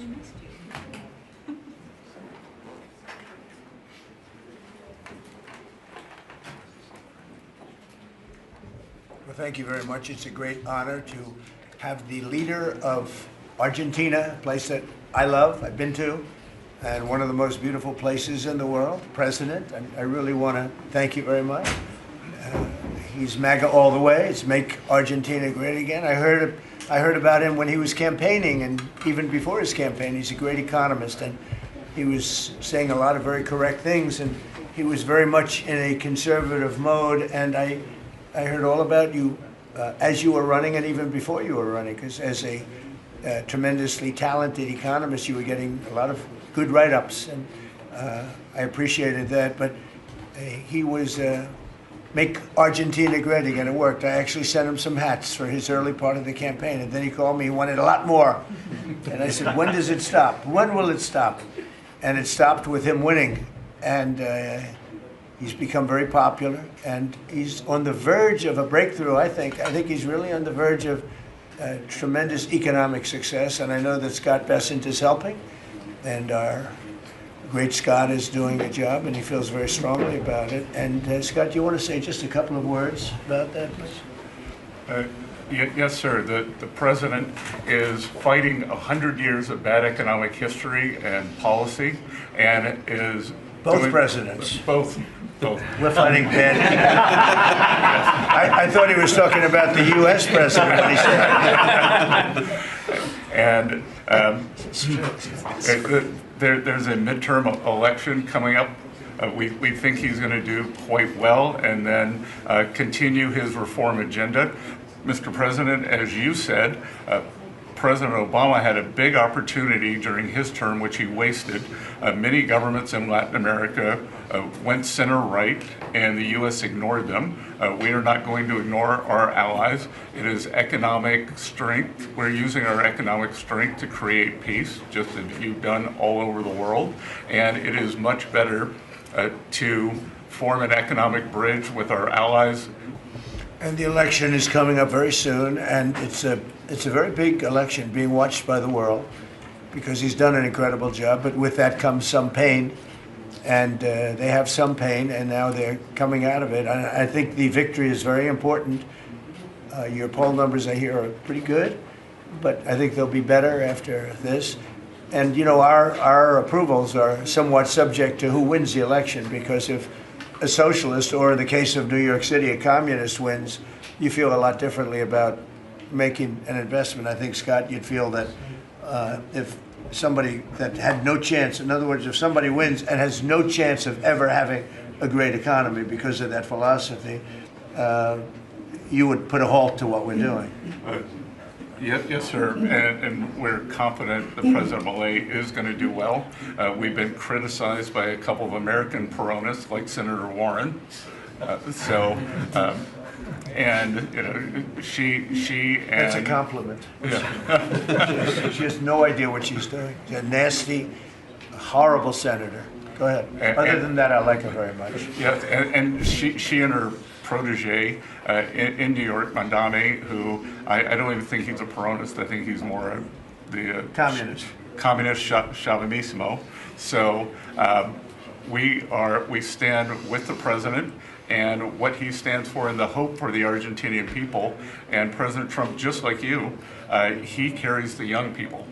Well, thank you very much. It's a great honor to have the leader of Argentina, a place that I love, I've been to, and one of the most beautiful places in the world, President. I really want to thank you very much. He's MAGA all the way. It's Make Argentina Great Again. I heard about him when he was campaigning, and even before his campaign. He's a great economist, and he was saying a lot of very correct things, and he was very much in a conservative mode. And I heard all about you as you were running and even before you were running, because as a tremendously talented economist, you were getting a lot of good write-ups, and I appreciated that. But he was Make Argentina Great Again. It worked. I actually sent him some hats for his early part of the campaign, and then he called me. He wanted a lot more, and I said, "When does it stop? When will it stop?" And it stopped with him winning, and he's become very popular, and he's on the verge of a breakthrough. I think he's really on the verge of tremendous economic success, and I know that Scott Bessent is helping, and our great Scott is doing a job, and he feels very strongly about it. And Scott, do you want to say just a couple of words about that, please? Yes, sir. The president is fighting 100 years of bad economic history and policy, and is Both presidents. Both. We're fighting bad. I thought he was talking about the U.S. president when he said. And there's a midterm election coming up. We think he's going to do quite well, and then continue his reform agenda. Mr. President, as you said, President Obama had a big opportunity during his term, which he wasted. Many governments in Latin America went center-right, and the U.S. ignored them. We are not going to ignore our allies. It is economic strength. We're using our economic strength to create peace, just as you've done all over the world. And it is much better to form an economic bridge with our allies. And the election is coming up very soon, and it's a very big election being watched by the world, because he's done an incredible job. But with that comes some pain, and they have some pain, and now they're coming out of it. I think the victory is very important. Your poll numbers, I hear, are pretty good, but I think they'll be better after this. And you know, our approvals are somewhat subject to who wins the election, because if a socialist, or in the case of New York City, a communist wins, you feel a lot differently about making an investment. I think, Scott, you'd feel that if somebody that had no chance, in other words, if somebody wins and has no chance of ever having a great economy because of that philosophy, you would put a halt to what we're doing. Yes, sir, and we're confident that President Milei is going to do well. We've been criticized by a couple of American Peronists, like Senator Warren. And you know, she and that's a compliment. Yeah. She has no idea what she's doing. She's a nasty, horrible senator. Go ahead. Other than that, I like her very much. Yeah, and she and her protege in New York, Mandani, who I don't even think he's a Peronist. I think he's more the communist Chauvinismo. So we stand with the president and what he stands for, and the hope for the Argentinian people. And President Trump, just like you, he carries the young people.